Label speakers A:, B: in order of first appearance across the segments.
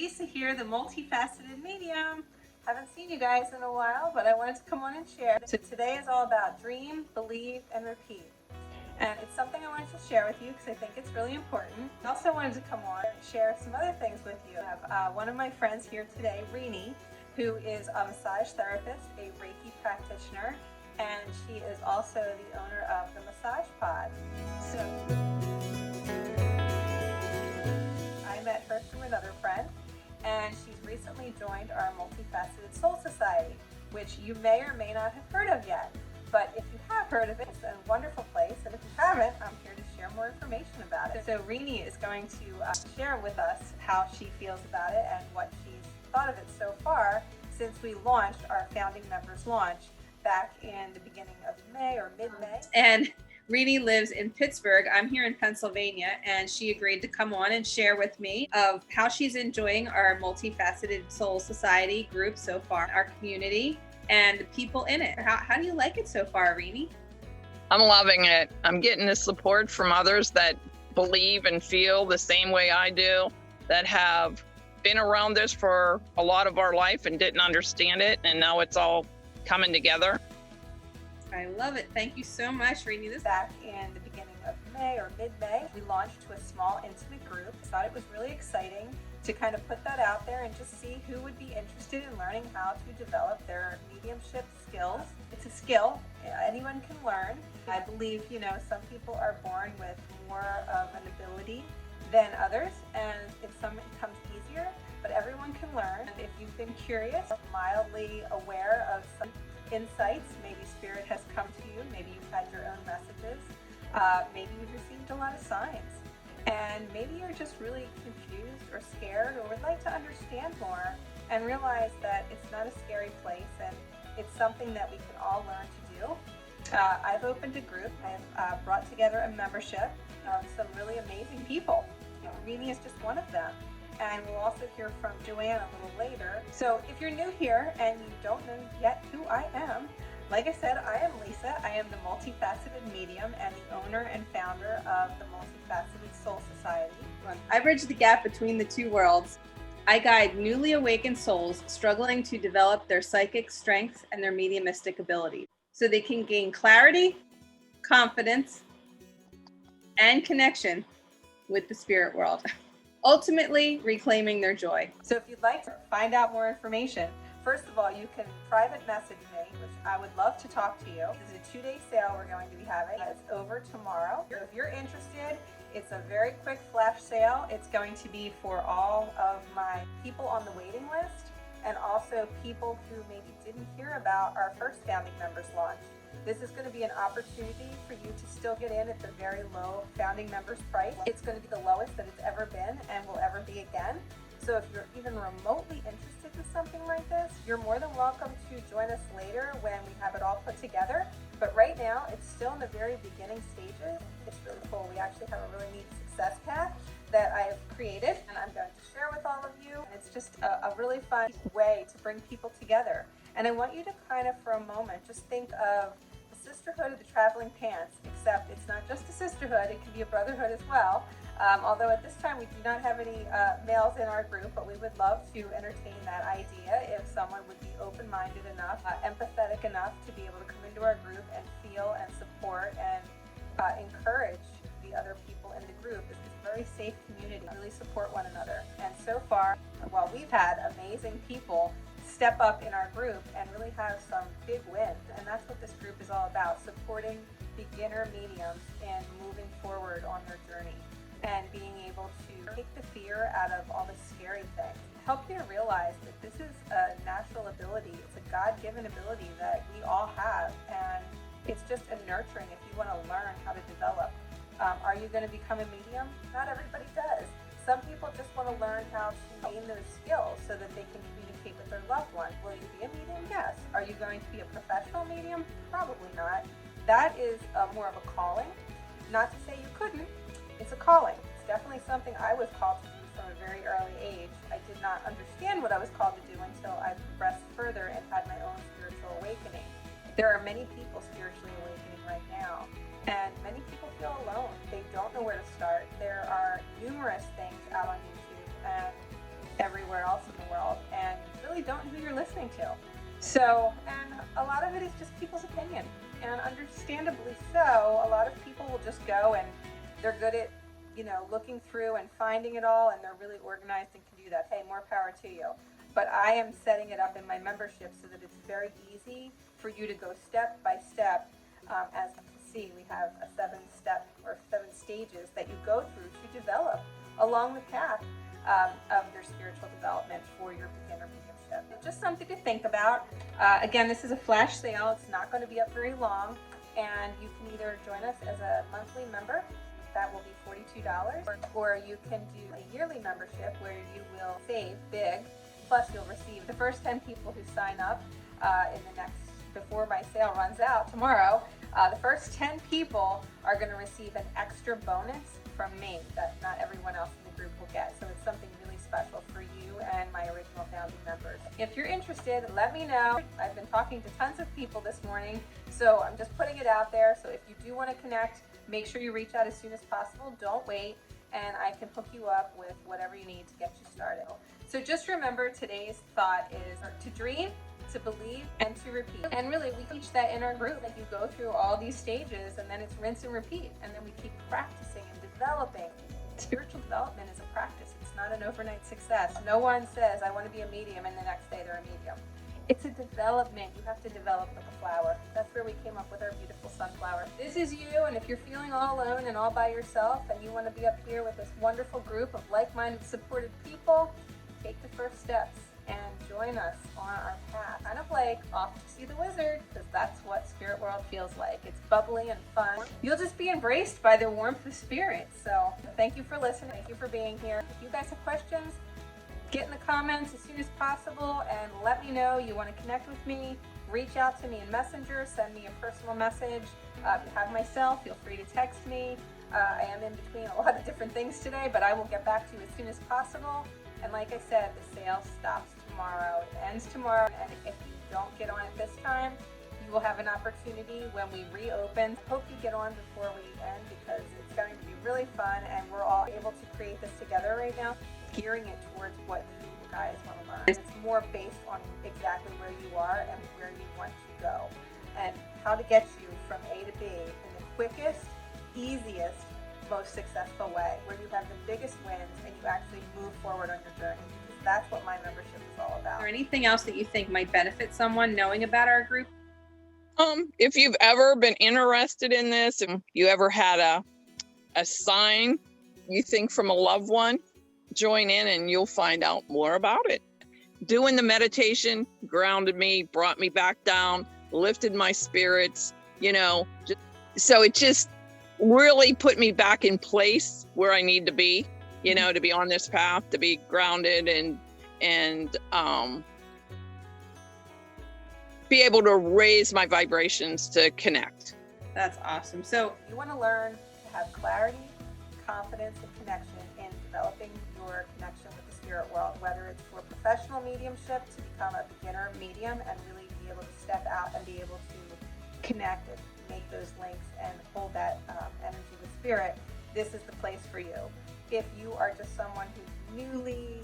A: Lisa here, the multifaceted medium. Haven't seen you guys in a while, but I wanted to come on and share. So today is all about dream, believe, and repeat. And it's something I wanted to share with you because I think it's really important. I also wanted to come on and share some other things with you. I have one of my friends here today, Rene, who is a massage therapist, a Reiki practitioner, and she is also the owner of the Massage Pod. So I met her through another friend, and she's recently joined our Multifaceted Souls Society, which you may or may not have heard of yet. But if you have heard of it, it's a wonderful place, and if you haven't, I'm here to share more information about it. So Rene is going to share with us how she feels about it and what she's thought of it so far since we launched our founding members launch back in the beginning of May or mid-May. And Rene lives in Pittsburgh. I'm here in Pennsylvania, and she agreed to come on and share with me of how she's enjoying our Multifaceted Souls Society group so far, our community, and the people in it. How do you like it so far, Rene?
B: I'm loving it. I'm getting the support from others that believe and feel the same way I do, that have been around this for a lot of our life and didn't understand it, and now it's all coming together.
A: I love it. Thank you so much, Rene. This back in the beginning of May or mid-May, we launched to a small, intimate group. I thought it was really exciting to kind of put that out there and just see who would be interested in learning how to develop their mediumship skills. It's a skill anyone can learn. I believe, some people are born with more of an ability than others, and some it comes easier, but everyone can learn. If you've been curious, mildly aware of some insights, maybe spirit has come to you, maybe you've had your own messages, maybe you've received a lot of signs, and maybe you're just really confused or scared or would like to understand more and realize that it's not a scary place and it's something that we can all learn to do. I've opened a group. I've brought together a membership of some really amazing people. Rene is just one of them. And we'll also hear from Joanne a little later. So if you're new here and you don't know yet who I am, like I said, I am Lisa. I am the Multifaceted Medium and the owner and founder of the Multifaceted Soul Society. I bridge the gap between the two worlds. I guide newly awakened souls struggling to develop their psychic strengths and their mediumistic abilities so they can gain clarity, confidence, and connection with the spirit world, ultimately reclaiming their joy. So if you'd like to find out more information, first of all, you can private message me, which I would love to talk to you. This is a 2-day sale we're going to be having. It's over tomorrow. If you're interested, it's a very quick flash sale. It's going to be for all of my people on the waiting list and also people who maybe didn't hear about our first founding members launch. This is going to be an opportunity for you to still get in at the very low founding members price. It's going to be the lowest that it's ever been and will ever be again. So if you're even remotely interested in something like this, you're more than welcome to join us later when we have it all put together. But right now, it's still in the very beginning stages. It's really cool. We actually have a really neat success path that I have created and I'm going to share with all of you. It's just a really fun way to bring people together. And I want you to kind of, for a moment, just think of the sisterhood of the traveling pants, except it's not just a sisterhood, it can be a brotherhood as well. Although at this time we do not have any males in our group, but we would love to entertain that idea if someone would be open-minded enough, empathetic enough to be able to come into our group and feel and support and encourage the other people in the group. It's a very safe community. We really support one another. And so far, while we've had amazing people step up in our group and really have some big wins, and that's what this group is all about, supporting beginner mediums in moving forward on their journey and being able to take the fear out of all the scary things. Help you to realize that this is a natural ability. It's a God-given ability that we all have, and it's just a nurturing if you want to learn how to develop. Are you going to become a medium? Not everybody does. Some people just want to learn how to gain those skills so that they can communicate with their loved one. Will you be a medium? Yes. Are you going to be a professional medium? Probably not. That is more of a calling. Not to say you couldn't. It's a calling. It's definitely something I was called to do from a very early age. I did not understand what I was called to do until I progressed further and had my own spiritual awakening. There are many people spiritually awakening right now, and many people feel alone. They don't know where to start. There are numerous things out on YouTube and everywhere anywhere else in the world, and you really don't know who you're listening to. So, and a lot of it is just people's opinion, and understandably so. A lot of people will just go, and they're good at, looking through and finding it all, and they're really organized and can do that. Hey, more power to you. But I am setting it up in my membership so that it's very easy for you to go step by step. As you can see, we have a 7-step or 7 stages that you go through to develop along the path of your spiritual development for your beginner mediumship. Just something to think about. Again, this is a flash sale. It's not going to be up very long, and you can either join us as a monthly member. That will be $42, or you can do a yearly membership where you will save big. Plus, you'll receive the first 10 people who sign up before my sale runs out tomorrow. The first 10 people are going to receive an extra bonus from me that not everyone else in the group will get. So it's something really special for you and my original founding members. If you're interested, let me know. I've been talking to tons of people this morning, so I'm just putting it out there. So if you do want to connect, make sure you reach out as soon as possible. Don't wait, and I can hook you up with whatever you need to get you started. So just remember, today's thought is to dream, to believe, and to repeat. And really, we teach that in our group, that you go through all these stages, and then it's rinse and repeat, and then we keep practicing and developing. Spiritual development is a practice. It's not an overnight success. No one says, I want to be a medium, and the next day they're a medium. It's a development. You have to develop like a flower. That's where we came up with our beautiful sunflower. This is you, and if you're feeling all alone and all by yourself, and you want to be up here with this wonderful group of like-minded, supported people, take the first steps and join us on our path. Kind of like off to see the wizard, because that's what spirit world feels like. It's bubbly and fun. You'll just be embraced by the warmth of spirit. So thank you for listening. Thank you for being here. If you guys have questions, get in the comments as soon as possible and let me know you want to connect with me. Reach out to me in Messenger, send me a personal message. If you have my cell, feel free to text me. I am in between a lot of different things today, but I will get back to you as soon as possible. And like I said, the sale stops tomorrow. It ends tomorrow, and if you don't get on it this time, you will have an opportunity when we reopen. Hope you get on before we end, because it's going to be really fun, and we're all able to create this together right now, gearing it towards what you guys want to learn. It's more based on exactly where you are and where you want to go, and how to get you from A to B in the quickest, easiest, most successful way, where you have the biggest wins and you actually move forward on your journey. Because that's what my membership is all about. Is there anything else that you think might benefit someone knowing about our group?
B: If you've ever been interested in this, and you ever had a sign you think from a loved one, join in and you'll find out more about it. Doing the meditation grounded me, brought me back down, lifted my spirits, so it just really put me back in place where I need to be, to be on this path, to be grounded and be able to raise my vibrations to connect.
A: That's awesome. So you want to learn to have clarity, confidence, and connection in developing your connection with the spirit world, whether it's for professional mediumship, to become a beginner medium and really be able to step out and be able to connect and make those links and hold that energy with spirit. This is the place for you. If you are just someone who's newly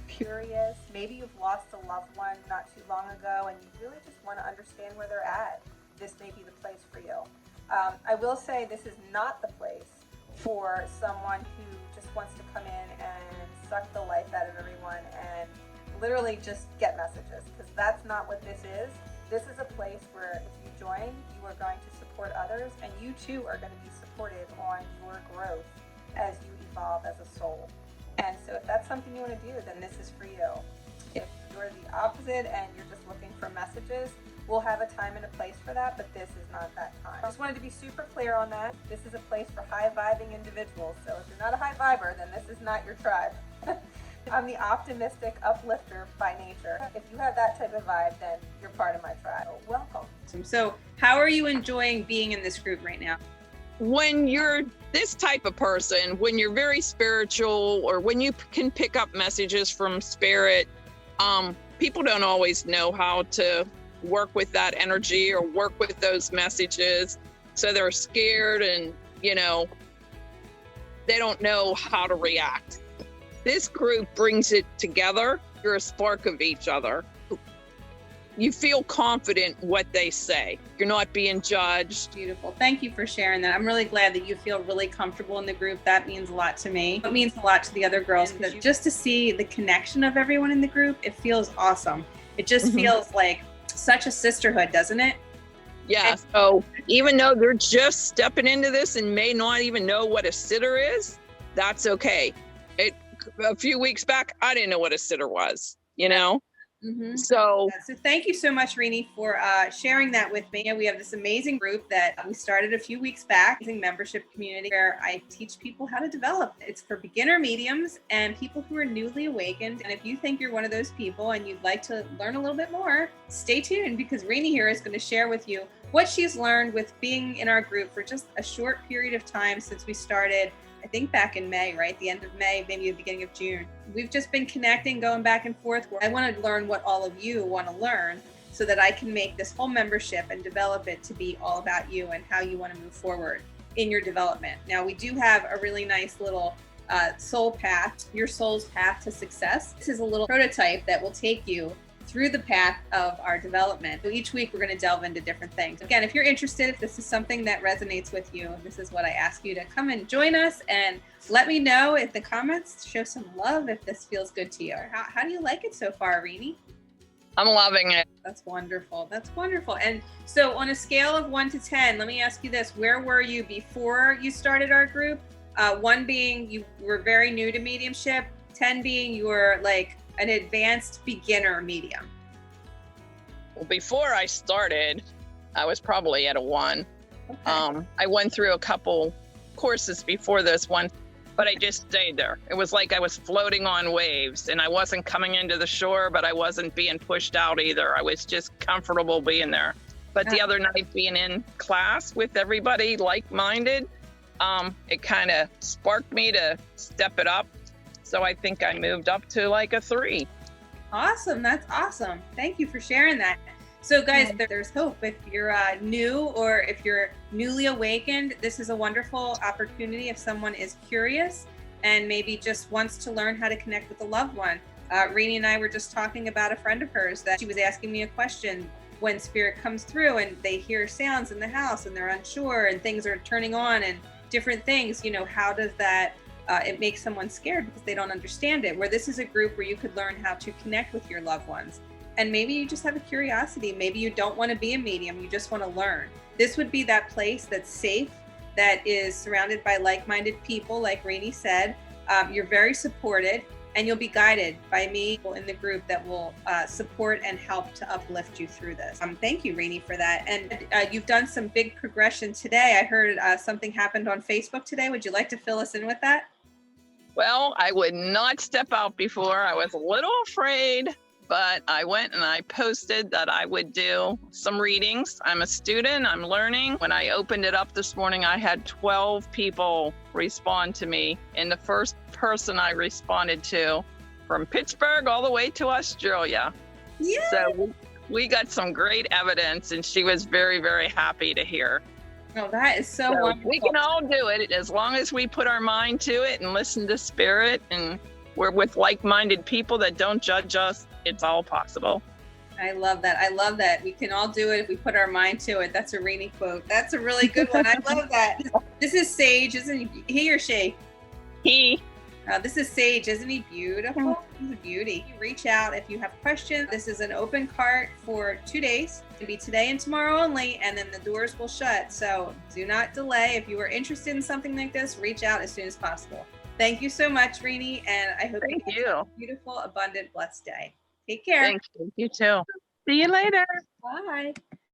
A: curious, maybe you've lost a loved one not too long ago and you really just want to understand where they're at, this may be the place for you. I will say this is not the place for someone who just wants to come in and suck the life out of everyone and literally just get messages, because that's not what this is. This is a place where if you join, you are going to support others, and you too are going to be supported on your growth as you evolve as a soul. And so if that's something you want to do, then this is for you. If you're the opposite and you're just looking for messages, we'll have a time and a place for that, but this is not that time. I just wanted to be super clear on that. This is a place for high-vibing individuals, so if you're not a high viber, then this is not your tribe. I'm the optimistic uplifter by nature. If you have that type of vibe, then you're part of my tribe. Welcome. So how are you enjoying being in this group right now?
B: When you're this type of person, when you're very spiritual, or when you can pick up messages from spirit, people don't always know how to work with that energy or work with those messages. So they're scared and, they don't know how to react. This group brings it together. You're a spark of each other. You feel confident what they say. You're not being judged.
A: Beautiful. Thank you for sharing that. I'm really glad that you feel really comfortable in the group. That means a lot to me. It means a lot to the other girls. Just to see the connection of everyone in the group, it feels awesome. It just feels like such a sisterhood, doesn't it?
B: Yeah. So even though they're just stepping into this and may not even know what a sitter is, that's okay. A few weeks back, I didn't know what a sitter was, you know? So
A: thank you so much, Rene, for sharing that with me. We have this amazing group that we started a few weeks back, amazing membership community where I teach people how to develop. It's for beginner mediums and people who are newly awakened. And if you think you're one of those people and you'd like to learn a little bit more, stay tuned, because Rene here is going to share with you what she's learned with being in our group for just a short period of time since we started. I think back in May, right? The end of May, maybe the beginning of June. We've just been connecting, going back and forth. I want to learn what all of you want to learn so that I can make this whole membership and develop it to be all about you and how you want to move forward in your development. Now, we do have a really nice little soul path, your soul's path to success. This is a little prototype that will take you through the path of our development. So each week, we're going to delve into different things. Again, if you're interested, if this is something that resonates with you, this is what I ask you to come and join us and let me know in the comments. Show some love if this feels good to you. How do you like it so far, Rene?
B: I'm loving it.
A: That's wonderful. That's wonderful. And so on a scale of 1 to 10, let me ask you this. Where were you before you started our group? 1 being you were very new to mediumship, 10 being you were like an advanced beginner medium.
B: Well, before I started, I was probably at a 1. Okay. I went through a couple courses before this one, but I just stayed there. It was like I was floating on waves, and I wasn't coming into the shore, but I wasn't being pushed out either. I was just comfortable being there. But the other night, being in class with everybody like-minded, it kind of sparked me to step it up. So I think I moved up to like a 3.
A: Awesome. That's awesome. Thank you for sharing that. So guys, there's hope. If you're new or if you're newly awakened, this is a wonderful opportunity if someone is curious and maybe just wants to learn how to connect with a loved one. Rene and I were just talking about a friend of hers that she was asking me a question when spirit comes through and they hear sounds in the house and they're unsure and things are turning on and different things, you know, how does that it makes someone scared because they don't understand it, where this is a group where you could learn how to connect with your loved ones. And maybe you just have a curiosity. Maybe you don't want to be a medium. You just want to learn. This would be that place that's safe, that is surrounded by like-minded people, like Rene said. You're very supported, and you'll be guided by me in the group that will support and help to uplift you through this. Thank you, Rene, for that. And you've done some big progression today. I heard something happened on Facebook today. Would you like to fill us in with that?
B: Well, I would not step out before. I was a little afraid, but I went and I posted that I would do some readings. I'm a student, I'm learning. When I opened it up this morning, I had 12 people respond to me. And the first person I responded to from Pittsburgh all the way to Australia. Yeah. So we got some great evidence, and she was very, very happy to hear.
A: Oh, that is so wonderful.
B: We can all do it as long as we put our mind to it and listen to spirit, and we're with like-minded people that don't judge us. It's all possible.
A: I love that. I love that. We can all do it if we put our mind to it. That's a Rene quote. That's a really good one. I love that. This is Sage, isn't he or she?
B: He.
A: This is Sage. Isn't he beautiful? He's a beauty. You reach out if you have questions. This is an open cart for 2 days. It'll be today and tomorrow only, and then the doors will shut. So do not delay. If you are interested in something like this, reach out as soon as possible. Thank you so much, Rene, and I hope you have a beautiful, abundant, blessed day. Take care.
B: Thank you. You too. See you later.
A: Bye.